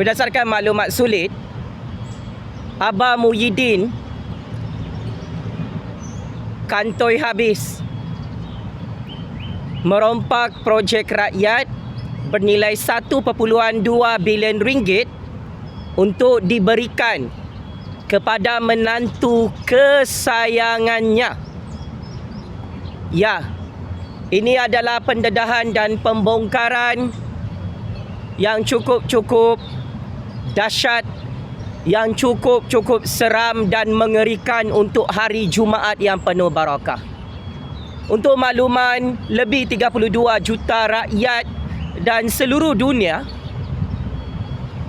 Berdasarkan maklumat sulit, Abah Muhyiddin kantoi habis merompak projek rakyat bernilai 1.2 bilion ringgit untuk diberikan kepada menantu kesayangannya. Ya, ini adalah pendedahan dan pembongkaran yang cukup dahsyat, yang cukup seram dan mengerikan untuk hari Jumaat yang penuh barakah. Untuk makluman, lebih 32 juta rakyat dan seluruh dunia,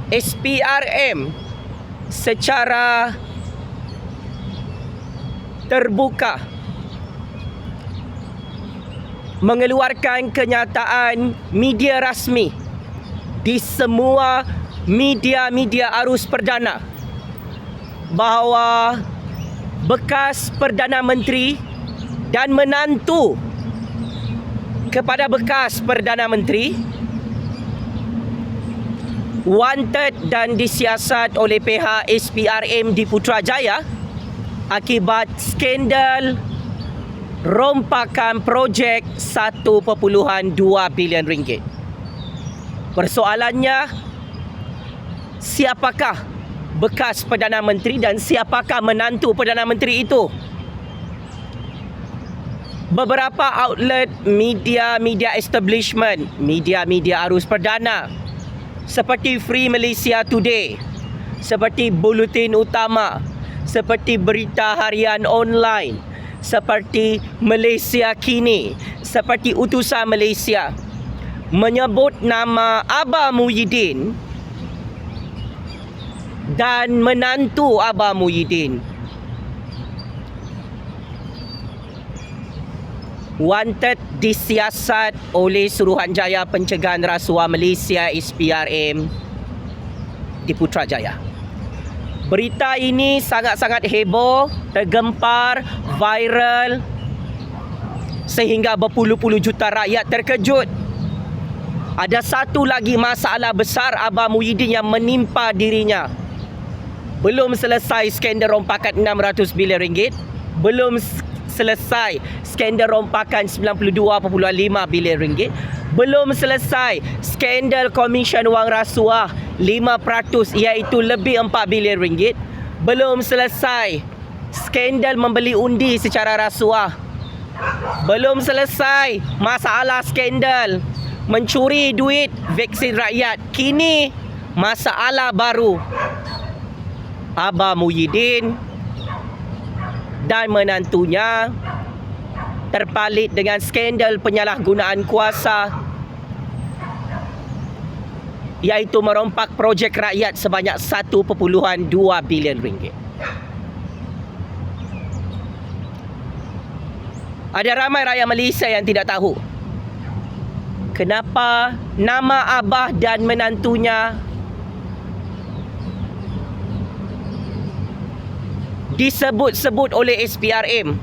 SPRM secara terbuka mengeluarkan kenyataan media rasmi di semua media arus perdana bahawa bekas Perdana Menteri dan menantu kepada bekas Perdana Menteri wanted dan disiasat oleh pihak SPRM di Putrajaya akibat skandal rompakan projek 1.2 bilion ringgit. Persoalannya, siapakah bekas Perdana Menteri dan siapakah menantu Perdana Menteri itu? Beberapa outlet media establishment, media arus perdana seperti Free Malaysia Today, seperti Buletin Utama, seperti Berita Harian Online, seperti Malaysia Kini, seperti Utusan Malaysia menyebut nama Abah Muhyiddin dan menantu Abah Muhyiddin wanted disiasat oleh Suruhanjaya Pencegahan Rasuah Malaysia SPRM di Putrajaya. Berita ini sangat-sangat heboh, tergempar, viral sehingga berpuluh-puluh juta rakyat terkejut. Ada satu lagi masalah besar Abah Muhyiddin yang menimpa dirinya. Belum selesai skandal rompakan 600 bilion ringgit, belum selesai skandal rompakan 92.5 bilion ringgit, belum selesai skandal komisen wang rasuah 5% iaitu lebih 4 bilion ringgit, belum selesai skandal membeli undi secara rasuah, belum selesai masalah skandal mencuri duit vaksin rakyat. Kini masalah baru, Abah Muhyiddin dan menantunya terpalit dengan skandal penyalahgunaan kuasa iaitu merompak projek rakyat sebanyak 1.2 bilion ringgit. Ada ramai rakyat Malaysia yang tidak tahu kenapa nama Abah dan menantunya disebut-sebut oleh SPRM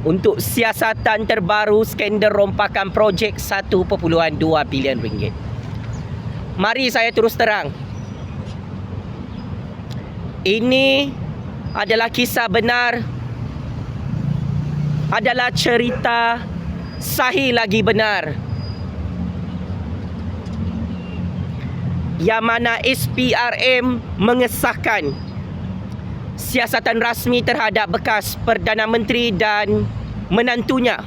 untuk siasatan terbaru skandal rompakan projek 1.2 bilion ringgit. Mari saya terus terang. Ini adalah kisah benar, adalah cerita sahih lagi benar, yang mana SPRM mengesahkan siasatan rasmi terhadap bekas Perdana Menteri dan menantunya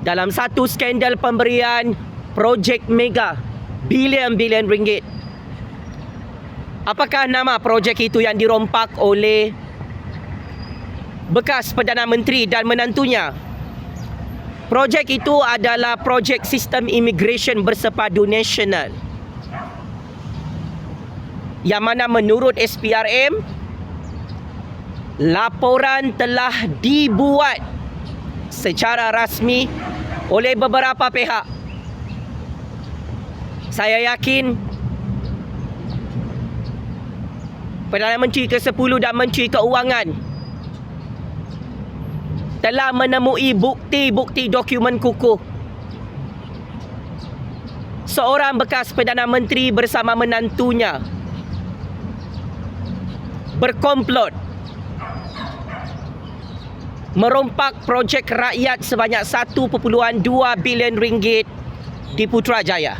dalam satu skandal pemberian projek mega bilion-bilion ringgit. Apakah nama projek itu yang dirompak oleh bekas Perdana Menteri dan menantunya? Projek itu adalah projek sistem immigration bersepadu nasional, yang mana menurut SPRM laporan telah dibuat secara rasmi oleh beberapa pihak. Saya yakin Perdana Menteri ke-10 dan Menteri Keuangan telah menemui bukti-bukti dokumen kukuh seorang bekas Perdana Menteri bersama menantunya berkomplot merompak projek rakyat sebanyak 1.2 bilion ringgit di Putrajaya.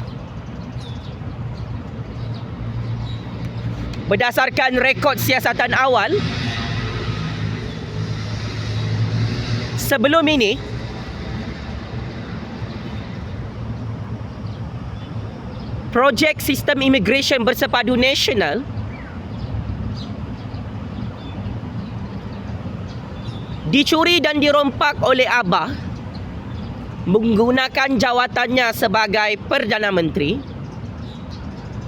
Berdasarkan rekod siasatan awal, sebelum ini projek sistem imigresen bersepadu nasional dicuri dan dirompak oleh Abah menggunakan jawatannya sebagai Perdana Menteri,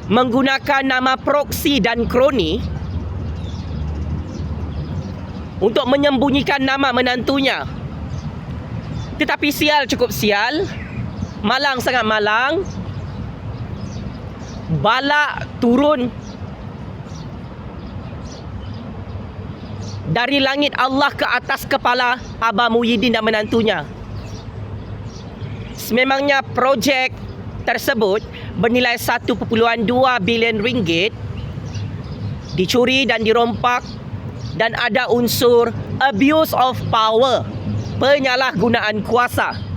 menggunakan nama proksi dan kroni untuk menyembunyikan nama menantunya. Tetapi sial, cukup sial, malang sangat malang, balak turun dari langit Allah ke atas kepala Abah Muhyiddin dan menantunya. Sememangnya projek tersebut bernilai 1.2 bilion ringgit dicuri dan dirompak dan ada unsur abuse of power, penyalahgunaan kuasa.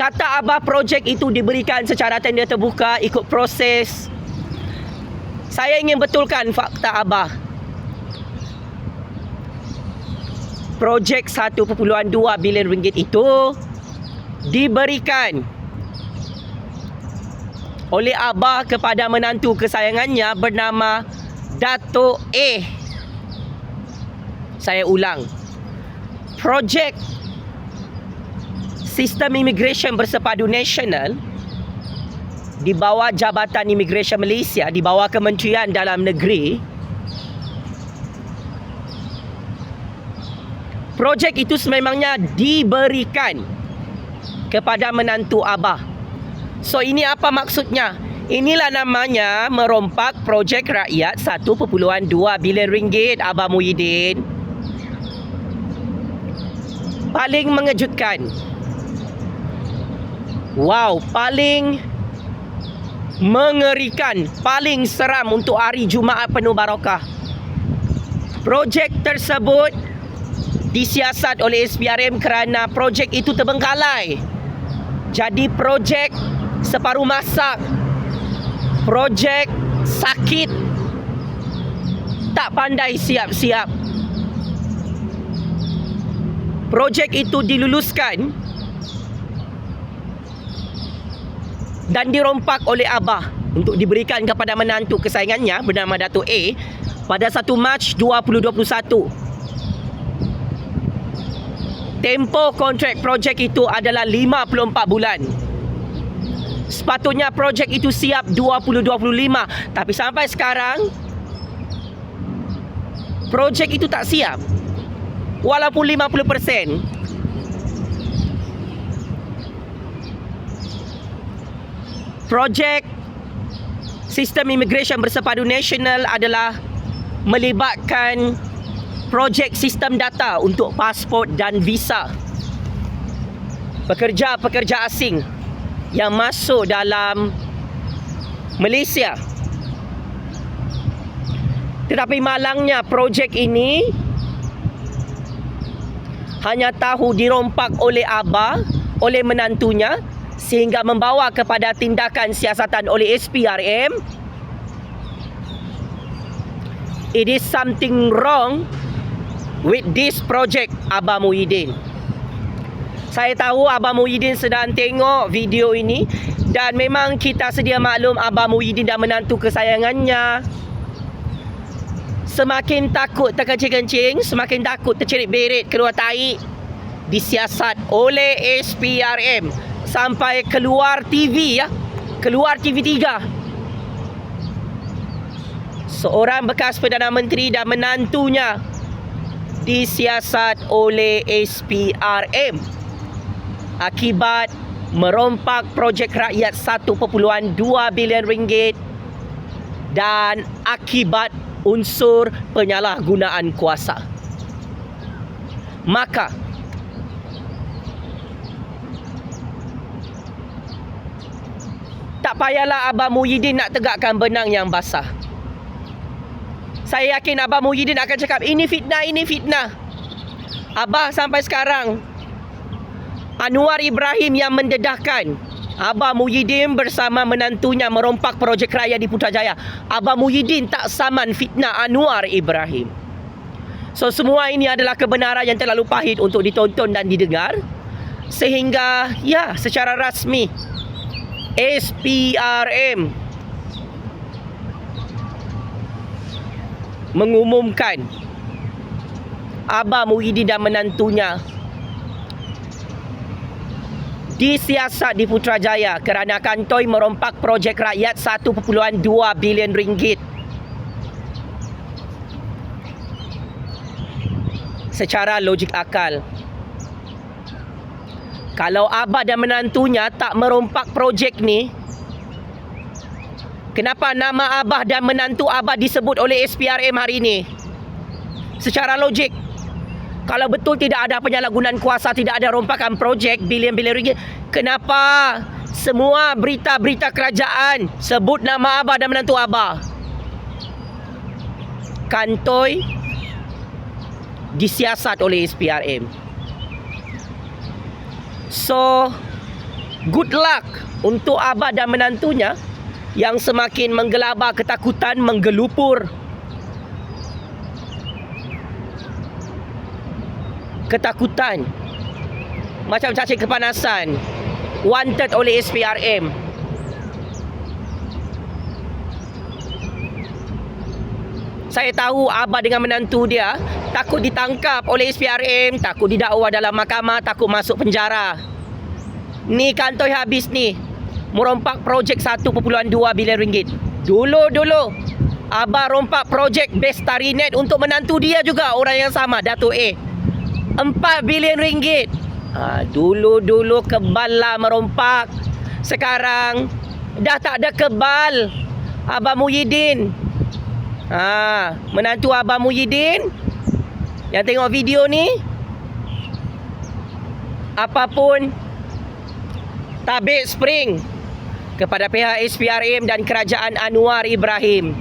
Kata Abah, projek itu diberikan secara tender terbuka ikut proses. Saya ingin betulkan fakta Abah. Projek 1.2 bilion ringgit itu diberikan oleh Abah kepada menantu kesayangannya bernama Datuk A. Saya ulang. Projek sistem imigresen bersepadu nasional di bawah Jabatan Imigresen Malaysia, di bawah Kementerian Dalam Negeri. Projek itu sememangnya diberikan kepada menantu Abah. So ini apa maksudnya? Inilah namanya merompak projek rakyat 1.2 bilion ringgit, Abah Muhyiddin. Paling mengejutkan. Wow, paling mengerikan, paling seram untuk hari Jumaat penuh barakah. Projek tersebut disiasat oleh SPRM kerana projek itu terbengkalai. Jadi projek separuh masak, projek sakit, tak pandai siap-siap. Projek itu diluluskan dan dirompak oleh Abah untuk diberikan kepada menantu kesayangannya bernama Datuk A pada 1 Mac 2021. Tempoh kontrak projek itu adalah 54 bulan. Sepatutnya projek itu siap 2025, tapi sampai sekarang projek itu tak siap. Walaupun 50%. Projek sistem imigresen bersepadu nasional adalah melibatkan projek sistem data untuk pasport dan visa pekerja-pekerja asing yang masuk dalam Malaysia. Tetapi malangnya projek ini hanya tahu dirompak oleh Abah, oleh menantunya, sehingga membawa kepada tindakan siasatan oleh SPRM. It is something wrong with this project, Abah Muhyiddin. Saya tahu Abah Muhyiddin sedang tengok video ini dan memang kita sedia maklum Abah Muhyiddin dan menantu kesayangannya semakin takut terkencing-kencing, semakin takut tercerit berit keluar tahi, disiasat oleh SPRM sampai keluar TV ya, keluar TV3. Seorang bekas Perdana Menteri dan menantunya disiasat oleh SPRM akibat merompak projek rakyat 1.2 bilion ringgit dan akibat unsur penyalahgunaan kuasa. Maka tak payahlah Abang Muhyiddin nak tegakkan benang yang basah. Saya yakin Abang Muhyiddin akan cakap, ini fitnah, ini fitnah. Abah sampai sekarang, Anwar Ibrahim yang mendedahkan Abang Muhyiddin bersama menantunya merompak projek raya di Putrajaya. Abang Muhyiddin tak saman fitnah Anwar Ibrahim. So semua ini adalah kebenaran yang terlalu pahit untuk ditonton dan didengar. Sehingga ya, secara rasmi SPRM mengumumkan Abang Muhyiddin dan menantunya disiasat di Putrajaya kerana kantoi merompak projek rakyat 1.2 bilion ringgit. Secara logik akal, kalau Abah dan menantunya tak merompak projek ni, kenapa nama Abah dan menantu Abah disebut oleh SPRM hari ini? Secara logik, kalau betul tidak ada penyalahgunaan kuasa, tidak ada rompakan projek bilion-bilion ringgit, kenapa semua berita-berita kerajaan sebut nama Abah dan menantu Abah? Kantoi disiasat oleh SPRM. So, good luck untuk Abah dan menantunya yang semakin menggelabah ketakutan, menggelupur ketakutan macam cacing kepanasan, wanted oleh SPRM. Saya tahu Abah dengan menantu dia takut ditangkap oleh SPRM, takut didakwa dalam mahkamah, takut masuk penjara. Ni kantoi habis ni merompak projek 1.2 bilion ringgit. Dulu Abah rompak projek Bestarinet untuk menantu dia juga, orang yang sama, Dato' A, 4 bilion ringgit. Dulu kebal lah merompak. Sekarang dah tak ada kebal. Abang Muhyiddin, menantu Abang Muhyiddin yang tengok video ni, apapun tabik spring kepada pihak SPRM dan kerajaan Anwar Ibrahim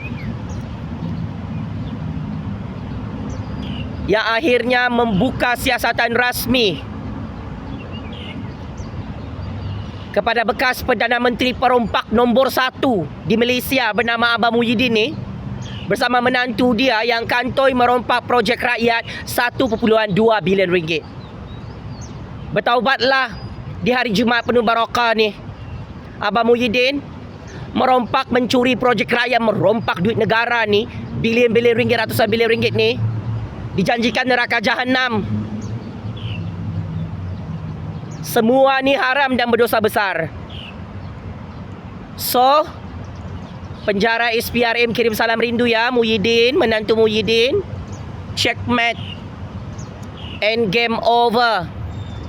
yang akhirnya membuka siasatan rasmi kepada bekas Perdana Menteri perompak nombor 1 di Malaysia bernama Abang Muhyiddin ni, bersama menantu dia yang kantoi merompak projek rakyat 1.2 bilion ringgit. Bertaubatlah di hari Jumaat penuh barakah ni. Abang Muhyiddin merompak, mencuri projek rakyat, merompak duit negara ni, bilion-bilion ringgit, ratusan bilion ringgit ni, dijanjikan neraka jahanam. Semua ni haram dan berdosa besar. So, penjara SPRM kirim salam rindu ya Muhyiddin, menantu Muhyiddin. Checkmate and game over.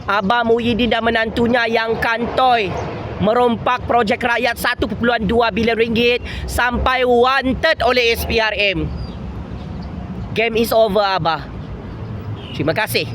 Abang Muhyiddin dan menantunya yang kantoi merompak projek rakyat 1.2 bilion ringgit sampai wanted oleh SPRM. Game is over, Abah. Terima kasih.